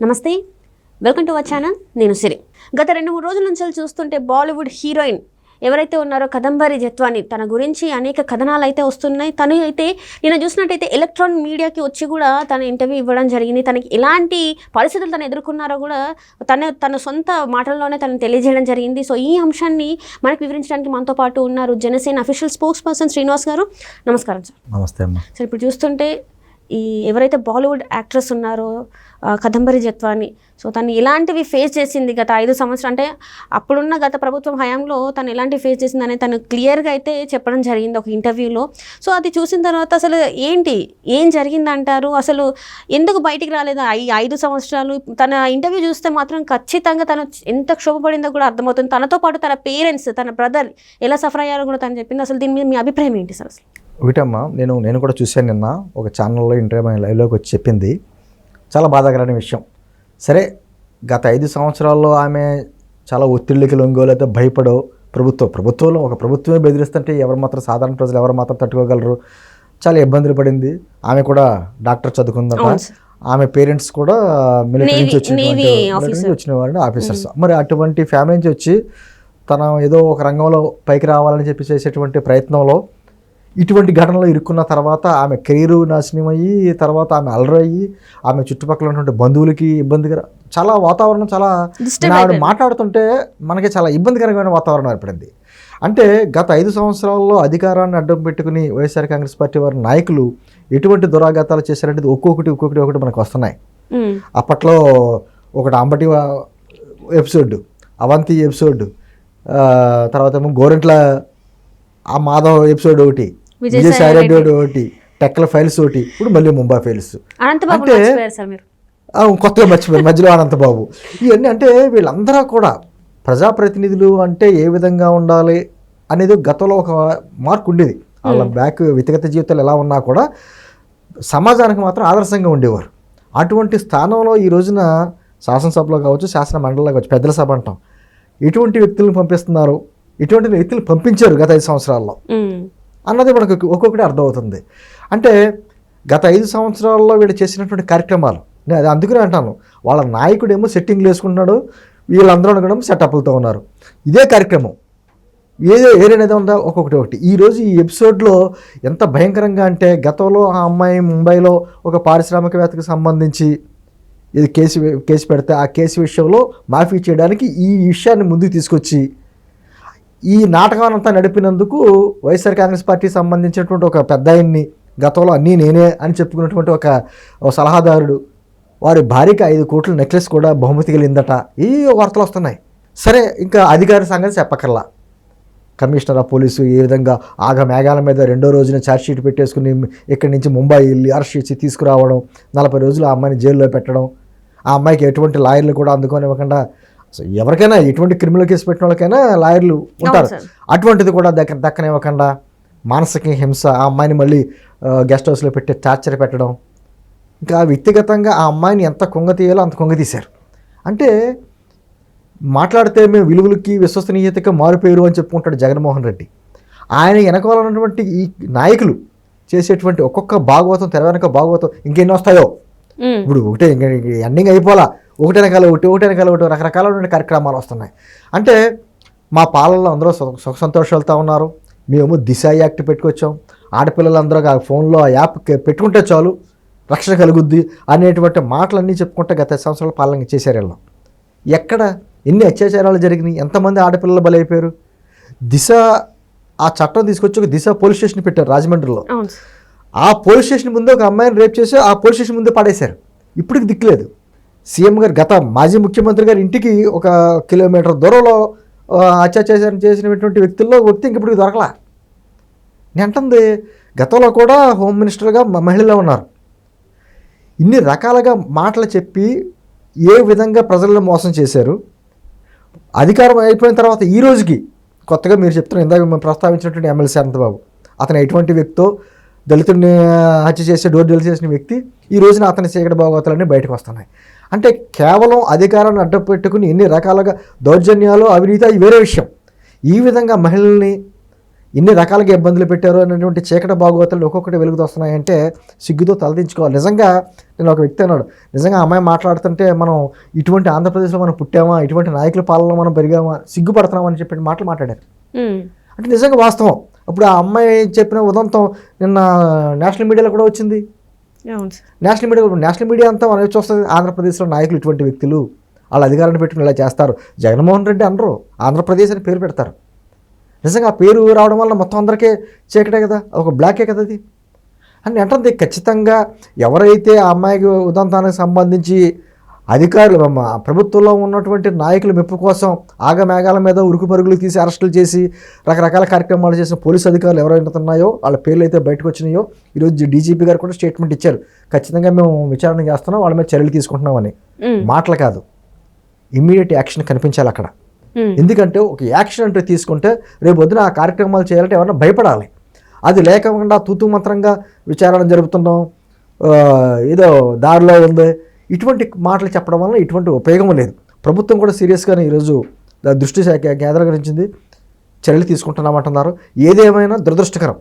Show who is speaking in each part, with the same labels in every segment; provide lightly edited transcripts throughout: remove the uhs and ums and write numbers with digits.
Speaker 1: నమస్తే, welcome to our channel. నేను సిరి. గత 2-3 రోజుల నుంచి చూస్తుంటే బాలీవుడ్ హీరోయిన్ ఎవరైతే ఉన్నారో కదంబరి జత్వాని, తన గురించి అనేక కథనాలు అయితే వస్తున్నాయి. తను అయితే నేను చూసినట్టయితే ఎలక్ట్రానిక్ మీడియాకి వచ్చి కూడా తన ఇంటర్వ్యూ ఇవ్వడం జరిగింది. తనకి ఎలాంటి పరిస్థితులు తను ఎదుర్కొన్నారో కూడా తన సొంత మాటల్లోనే తను తెలియజేయడం జరిగింది. సో ఈ అంశాన్ని మనకు వివరించడానికి మనతో పాటు ఉన్నారు Janasena official spokes person Srinivas గారు. నమస్కారం సార్.
Speaker 2: నమస్తే అమ్మా.
Speaker 1: సార్, ఇప్పుడు చూస్తుంటే ఎవరైతే బాలీవుడ్ యాక్ట్రెస్ ఉన్నారో కదంబరి జత్వాని, సో తను ఎలాంటివి ఫేస్ చేసింది గత 5 సంవత్సరాలు, అంటే అప్పుడున్న గత ప్రభుత్వం హయాంలో తను ఎలాంటివి ఫేస్ చేసిందని తను క్లియర్గా అయితే చెప్పడం జరిగింది ఒక ఇంటర్వ్యూలో. సో అది చూసిన తర్వాత అసలు ఏం జరిగిందంటారు, అసలు ఎందుకు బయటికి రాలేదు ఈ 5 సంవత్సరాలు? తన ఇంటర్వ్యూ చూస్తే మాత్రం ఖచ్చితంగా తను ఎంత క్షోభపడిందో కూడా అర్థమవుతుంది. తనతో పాటు తన పేరెంట్స్, తన బ్రదర్ ఎలా సఫర్ అయ్యారో కూడా తను చెప్పింది. అసలు దీని మీద మీ అభిప్రాయం ఏంటి సార్? అసలు
Speaker 2: ఒకటమ్మా, నేను కూడా చూశాను నిన్న ఒక ఛానల్లో ఇంటర్వ్యూ లైవ్లోకి వచ్చి చెప్పింది. చాలా బాధాకరమైన విషయం. సరే, గత 5 సంవత్సరాల్లో ఆమె చాలా ఒత్తిళ్ళకి లొంగో లేదా భయపడో ప్రభుత్వంలో ఒక ప్రభుత్వమే బెదిరిస్తుంటే ఎవరు మాత్రం, సాధారణ ప్రజలు ఎవరు మాత్రం తట్టుకోగలరు? చాలా ఇబ్బందులు పడింది. ఆమె కూడా డాక్టర్ చదువుకుందట. ఆమె పేరెంట్స్ కూడా మిలిటరీ నుంచి వచ్చిన వారిని ఆఫీసర్స్. మరి అటువంటి ఫ్యామిలీ నుంచి వచ్చి తన ఏదో ఒక రంగంలో పైకి రావాలని చెప్పి చేసేటువంటి ప్రయత్నంలో ఇటువంటి ఘటనలో ఇరుక్కున్న తర్వాత ఆమె కెరీరు నాశనం అయ్యి, తర్వాత ఆమె అలరయ్యి, ఆమె చుట్టుపక్కల ఉన్నటువంటి బంధువులకి ఇబ్బందికర, చాలా వాతావరణం, చాలా ఆవిడ మాట్లాడుతుంటే మనకి చాలా ఇబ్బందికరమైన వాతావరణం ఏర్పడింది. అంటే గత 5 సంవత్సరాల్లో అధికారాన్ని అడ్డం పెట్టుకుని వైఎస్ఆర్ కాంగ్రెస్ పార్టీ వారి నాయకులు ఎటువంటి దురాఘాతాలు చేశారంటే ఒక్కొక్కటి మనకు వస్తున్నాయి. అప్పట్లో ఒకటి అంబటి ఎపిసోడ్, అవంతి ఎపిసోడ్, తర్వాత ఏమో గోరెంట్ల ఆ మాధవ్ ఎపిసోడ్ ఒకటి, విజయసాయిరెడ్డి ఒకటి, టెక్కల ఫైల్స్ ఒకటి, ఇప్పుడు మళ్ళీ ముంబై ఫైల్స్. అంటే కొత్తగా మర్చిపోయారు మధ్యలో అనంతబాబు. ఇవన్నీ అంటే వీళ్ళందరూ కూడా ప్రజాప్రతినిధులు అంటే ఏ విధంగా ఉండాలి అనేది గతంలో ఒక మార్క్ ఉండేది. వాళ్ళ వ్యక్తిగత జీవితాలు ఎలా ఉన్నా కూడా సమాజానికి మాత్రం ఆదర్శంగా ఉండేవారు. అటువంటి స్థానంలో ఈ రోజున శాసనసభలో కావచ్చు, శాసన మండలిలో కావచ్చు, పెద్దల సభ అంటాం, ఎటువంటి వ్యక్తులను పంపిస్తున్నారు, ఇటువంటి వ్యక్తులు పంపించారు గత 5 సంవత్సరాల్లో అన్నది మనకు ఒక్కొక్కటి అర్థమవుతుంది. అంటే గత 5 సంవత్సరాల్లో వీళ్ళు చేసినటువంటి కార్యక్రమాలు, నేను అది అందుకనే అంటాను, వాళ్ళ నాయకుడేమో సెట్టింగ్లు వేసుకుంటున్నాడు, వీళ్ళందరూ కూడా సెటప్లతో ఉన్నారు. ఇదే కార్యక్రమం ఏదైనా ఉందా ఒక్కొక్కటి. ఈరోజు ఈ ఎపిసోడ్లో ఎంత భయంకరంగా అంటే, గతంలో ఆ అమ్మాయి ముంబైలో ఒక పారిశ్రామికవేత్తకు సంబంధించి ఇది కేసు పెడితే ఆ కేసు విషయంలో మాఫీ చేయడానికి ఈ విషయాన్ని ముందుకు తీసుకొచ్చి ఈ నాటకాన్నంతా నడిపినందుకు వైఎస్ఆర్ కాంగ్రెస్ పార్టీకి సంబంధించినటువంటి ఒక పెద్ద ఆయన్ని, గతంలో అన్నీ నేనే అని చెప్పుకున్నటువంటి ఒక సలహాదారుడు, వారి భార్యకి 5 కోట్ల నెక్లెస్ కూడా బహుమతి కలిగిందట, ఈ వార్తలు వస్తున్నాయి. సరే, ఇంకా అధికారి సంగతి చెప్పకల్లా. కమిషనర్ ఆఫ్ పోలీసు ఏ విధంగా మేఘాల మీద 2వ రోజున ఛార్జ్షీట్ పెట్టేసుకుని ఇక్కడి నుంచి ముంబై వెళ్ళి అరెస్ట్ చేసి తీసుకురావడం, 40 రోజులు ఆ అమ్మాయిని జైల్లో పెట్టడం, ఆ అమ్మాయికి ఎటువంటి లాయర్లు కూడా అందుకోనివ్వకుండా, ఎవరికైనా ఎటువంటి క్రిమినల్ కేసు పెట్టిన వాళ్ళకైనా లాయర్లు ఉంటారు, అటువంటిది కూడా దక్కనివ్వకుండా మానసిక హింస, ఆ అమ్మాయిని మళ్ళీ గెస్ట్ హౌస్లో పెట్టి టార్చర్ పెట్టడం, ఇంకా వ్యక్తిగతంగా ఆ అమ్మాయిని ఎంత కొంగతీయాలో అంత కొంగతీశారు. అంటే మాట్లాడితే మేము విలువలకి విశ్వసనీయతగా మారిపోయారు అని చెప్పుకుంటాడు జగన్మోహన్ రెడ్డి. ఆయన వెనకాలన్నటువంటి ఈ నాయకులు చేసేటువంటి ఒక్కొక్క భాగవతం, తెర వెనక భాగవతం ఇంకెన్ని వస్తాయో, ఇప్పుడు ఒకటే ఎండింగ్ అయిపోలా, ఒకటి వెనకాల ఒకటి రకరకాలైన కార్యక్రమాలు వస్తున్నాయి. అంటే మా పాలనలో అందరూ సుఖ సంతోషాలతో ఉన్నారు, మేము దిశ యాక్ట్ పెట్టుకొచ్చాం, ఆడపిల్లలందరూ ఆ ఫోన్లో ఆ యాప్ పెట్టుకుంటే చాలు రక్షణ కలుగుద్ది అనేటువంటి మాటలన్నీ చెప్పుకుంటే గత 5 సంవత్సరాల పాలన చేశారు. వీళ్ళు ఎక్కడ ఎన్ని అత్యాచారాలు జరిగినాయి, ఎంతమంది ఆడపిల్లలు బలైపోయారు. దిశ ఆ చట్టం తీసుకొచ్చి ఒక దిశ పోలీస్ స్టేషన్ పెట్టారు రాజమండ్రిలో. ఆ పోలీస్ స్టేషన్ ముందు ఒక అమ్మాయిని రేప్ చేసి ఆ పోలీస్ స్టేషన్ ముందే పడేశారు. ఇప్పటికి దిక్కులేదు. సీఎం గారు, గత మాజీ ముఖ్యమంత్రి గారి ఇంటికి 1 కిలోమీటర్ దూరంలో అత్యాచారం చేసినటువంటి వ్యక్తుల్లో వ్యక్తి ఇంకెప్పటికి దొరకలా. నేను అంటుంది, గతంలో కూడా హోమ్ మినిస్టర్గా మహిళలు ఉన్నారు. ఇన్ని రకాలుగా మాటలు చెప్పి ఏ విధంగా ప్రజలను మోసం చేశారు. అధికారం అయిపోయిన తర్వాత ఈ రోజుకి కొత్తగా మీరు చెప్తున్న, ఇందాక మేము ప్రస్తావించినటువంటి ఎమ్మెల్సీ అనంతబాబు, అతను ఎటువంటి వ్యక్తితో దళితుడిని హత్య చేసి డోర్ డెలివరీ చేసిన వ్యక్తి, ఈ రోజున అతని చీకటి భాగవతాలన్నీ బయటకు వస్తున్నాయి. అంటే కేవలం అధికారాన్ని అడ్డం పెట్టుకుని ఎన్ని రకాలుగా దౌర్జన్యాలు, అవినీతి, అది వేరే విషయం. ఈ విధంగా మహిళల్ని ఇన్ని రకాలుగా ఇబ్బందులు పెట్టారు అనేటువంటి చీకటి భాగవతాలు ఒక్కొక్కటి వెలుగుతూ వస్తున్నాయంటే సిగ్గుతో తలదించుకోవాలి. నిజంగా నేను ఒక వ్యక్తి అన్నాడు, నిజంగా అమ్మాయి మాట్లాడుతుంటే మనం ఇటువంటి ఆంధ్రప్రదేశ్లో మనం పుట్టామా, ఇటువంటి నాయకుల పాలనలో మనం పెరిగామా, సిగ్గుపడుతున్నామా అని చెప్పి మాటలు మాట్లాడారు. అంటే నిజంగా వాస్తవం. అప్పుడు ఆ అమ్మాయి చెప్పిన ఉదంతం నిన్న నేషనల్ మీడియాలో కూడా వచ్చింది. నేషనల్ మీడియా అంతా మనం చూస్తుంది, ఆంధ్రప్రదేశ్లో నాయకులు ఇటువంటి వ్యక్తులు, వాళ్ళ అధికారాన్ని పెట్టుకుని ఇలా చేస్తారు. జగన్మోహన్ రెడ్డి అనరు, ఆంధ్రప్రదేశ్ అని పేరు పెడతారు. నిజంగా ఆ పేరు రావడం వల్ల మొత్తం అందరికీ చీకటే కదా, ఒక బ్లాకే కదా అది అని అంటుంది. ఖచ్చితంగా ఎవరైతే ఆ అమ్మాయికి ఉదంతానికి సంబంధించి అధికారులు ప్రభుత్వంలో ఉన్నటువంటి నాయకుల మెప్పు కోసం ఆగమేఘాల మీద ఉరుకు పరుగులు తీసి అరెస్టులు చేసి రకరకాల కార్యక్రమాలు చేసిన పోలీసు అధికారులు ఎవరైతే ఉన్నాయో వాళ్ళ పేర్లు అయితే బయటకు వచ్చినాయో, ఈరోజు డీజీపీ గారు కూడా స్టేట్మెంట్ ఇచ్చారు, ఖచ్చితంగా మేము విచారణ చేస్తున్నాం, వాళ్ళ మీద చర్యలు తీసుకుంటున్నామని. మాటలు కాదు, ఇమ్మీడియట్ యాక్షన్ కనిపించాలి అక్కడ. ఎందుకంటే ఒక యాక్షన్ అంటే తీసుకుంటే రేపు వద్దున ఆ కార్యక్రమాలు చేయాలంటే ఎవరైనా భయపడాలి. అది లేకుండా తూతు మంత్రంగా విచారణ జరుపుతున్నాం, ఏదో దారిలో ఉంది, ఇటువంటి మాటలు చెప్పడం వల్ల ఇటువంటి ఉపయోగం లేదు. ప్రభుత్వం కూడా సీరియస్గానే ఈరోజు దృష్టి కేంద్రీకరించింది, చర్యలు తీసుకుంటున్నామంటున్నారు. ఏదేమైనా దురదృష్టకరం,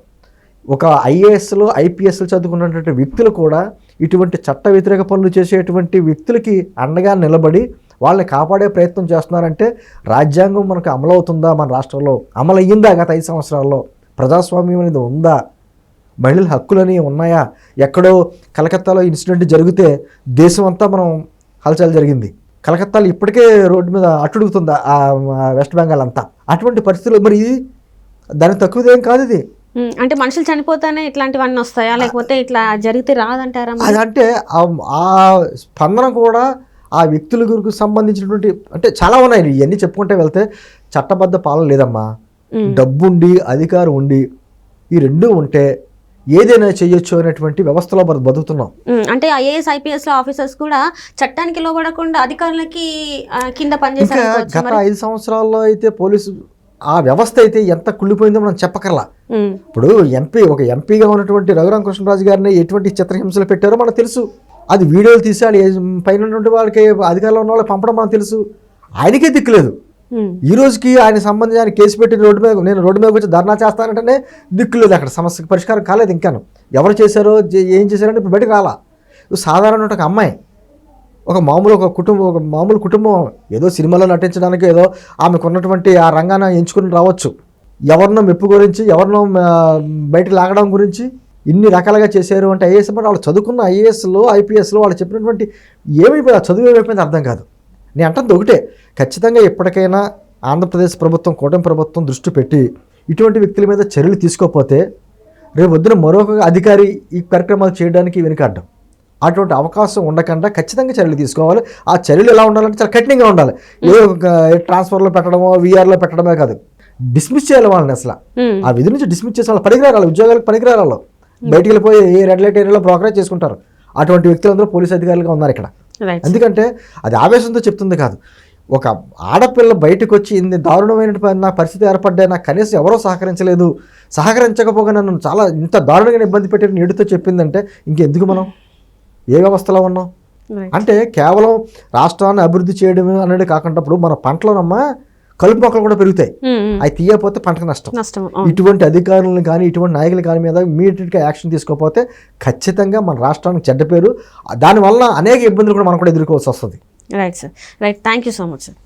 Speaker 2: ఒక ఐఏఎస్లు ఐపీఎస్లు చదువుకున్నటువంటి వ్యక్తులు కూడా ఇటువంటి చట్ట వ్యతిరేక పనులు చేసేటువంటి వ్యక్తులకి అండగా నిలబడి వాళ్ళని కాపాడే ప్రయత్నం చేస్తున్నారంటే రాజ్యాంగం మనకు అమలవుతుందా, మన రాష్ట్రంలో అమలు అయ్యిందా, గత 5 సంవత్సరాల్లో ప్రజాస్వామ్యం అనేది ఉందా, మహిళల హక్కులని ఉన్నాయా? ఎక్కడో కలకత్తాలో ఇన్సిడెంట్ జరిగితే దేశం అంతా మనం హల్చల్ జరిగింది. కలకత్తాలో ఇప్పటికే రోడ్డు మీద అట్టుడుగుతుంది ఆ వెస్ట్ బెంగాల్ అంతా. అటువంటి పరిస్థితులు మరి దానికి తక్కువదేం కాదు ఇది.
Speaker 1: అంటే మనుషులు చనిపోతానే ఇట్లాంటివన్నీ వస్తాయా, లేకపోతే ఇట్లా జరిగితే రాదంటారా?
Speaker 2: అదంటే ఆ స్పందన కూడా ఆ వ్యక్తుల గురికి సంబంధించినటువంటి అంటే చాలా ఉన్నాయి. ఇవన్నీ చెప్పుకుంటే వెళ్తే చట్టబద్ధ పాలన లేదమ్మా, డబ్బుండి అధికారం ఉండి ఈ రెండూ ఉంటే ఏదైనా చేయొచ్చు అనేటువంటి వ్యవస్థలో బతుకుతున్నాం.
Speaker 1: అంటే ఐఏఎస్ ఐపీఎస్ ఆఫీసర్స్ కూడా చట్టానికి లోబడకుండా అధికారులకి కింద పనిచేశారు.
Speaker 2: గత 5 సంవత్సరాల్లో అయితే పోలీసు ఆ వ్యవస్థ అయితే ఎంత కుళ్ళిపోయిందో మనం చెప్పకర్లా. ఇప్పుడు ఒక ఎంపీగా ఉన్నటువంటి రఘురామకృష్ణరాజు గారిని ఎటువంటి చిత్రహింసలు పెట్టారో మనకు తెలుసు. అది వీడియోలు తీసి పైన ఉన్నటువంటి వాళ్ళకి అధికారంలో ఉన్న వాళ్ళకి పంపడం మనకు తెలుసు. ఆయనకే దిక్కులేదు. ఈ రోజుకి ఆయన సంబంధించి ఆయన కేసు పెట్టి నేను రోడ్డు మీద వచ్చి ధర్నా చేస్తానంటేనే దిక్కులేదు. అక్కడ సమస్యకు పరిష్కారం కాలేదు. ఇంకాను ఎవరు చేశారో ఏం చేశారంటే ఇప్పుడు బయటకు రాలా. సాధారణ ఒక అమ్మాయి, ఒక మామూలు కుటుంబం ఏదో సినిమాలో నటించడానికి ఏదో ఆమెకు ఉన్నటువంటి ఆ రంగాన్ని ఎంచుకుని రావచ్చు. ఎవరినో మెప్పు గురించి, ఎవరినో బయటకు లాగడం గురించి ఇన్ని రకాలుగా చేశారు అంటే ఐఏఎస్ అంటే వాళ్ళు చదువుకున్న ఐఏఎస్లో ఐపీఎస్లో వాళ్ళు చెప్పినటువంటి ఏమైపోయింది, ఆ చదువు ఏమైపోయింది అర్థం కాదు. నేను అంటుంది ఒకటే, ఖచ్చితంగా ఎప్పటికైనా ఆంధ్రప్రదేశ్ ప్రభుత్వం, కూటమి ప్రభుత్వం దృష్టి పెట్టి ఇటువంటి వ్యక్తుల మీద చర్యలు తీసుకోకపోతే రేపు వద్దున మరొక అధికారి ఈ కార్యక్రమాలు చేయడానికి వెనుకాడ్డం. అటువంటి అవకాశం ఉండకుండా ఖచ్చితంగా చర్యలు తీసుకోవాలి. ఆ చర్యలు ఎలా ఉండాలంటే చాలా కఠినంగా ఉండాలి. ఏదో ట్రాన్స్ఫర్లో పెట్టడమో వీఆర్లో పెట్టడమే కాదు, డిస్మిస్ చేయాలి వాళ్ళని. అసలు ఆ విధి నుంచి డిస్మిస్ చేసి వాళ్ళు పనికిరాలి, ఉద్యోగాలకు పనికిరాలి. బయటికి వెళ్ళిపోయి ఏ రెడ్ లైట్ ఏరియాలో బ్రోకరేజ్ చేసుకుంటారు. అటువంటి వ్యక్తులందరూ పోలీసు అధికారులుగా ఉన్నారు ఇక్కడ. ఎందుకంటే అది ఆవేశంతో చెప్తుంది కాదు. ఒక ఆడపిల్ల బయటకు వచ్చి ఇన్ని దారుణమైన పరిస్థితి ఏర్పడ్డా నాకు కనీసం ఎవరో సహకరించలేదు, సహకరించకపోగా నన్ను చాలా ఇంత దారుణంగా ఇబ్బంది పెట్టి నేడుతో చెప్పిందంటే ఇంకెందుకు మనం ఏ వ్యవస్థలో ఉన్నాం? అంటే కేవలం రాష్ట్రాన్ని అభివృద్ధి చేయడం అనేది కాకుండా ఇప్పుడు మన పంటలోనమ్మా కలుపు మొక్కలు కూడా పెరుగుతాయి, అవి తీయకపోతే పంటకు నష్టం. ఇటువంటి అధికారులను కానీ ఇటువంటి నాయకుల కానీ మీద ఇమీడియట్గా యాక్షన్ తీసుకోకపోతే ఖచ్చితంగా మన రాష్ట్రానికి చెడ్డ పేరు, దానివల్ల అనేక ఇబ్బందులు కూడా మనం కూడా ఎదుర్కోవాల్సి వస్తుంది.
Speaker 1: Right sir, right. Thank you so much sir.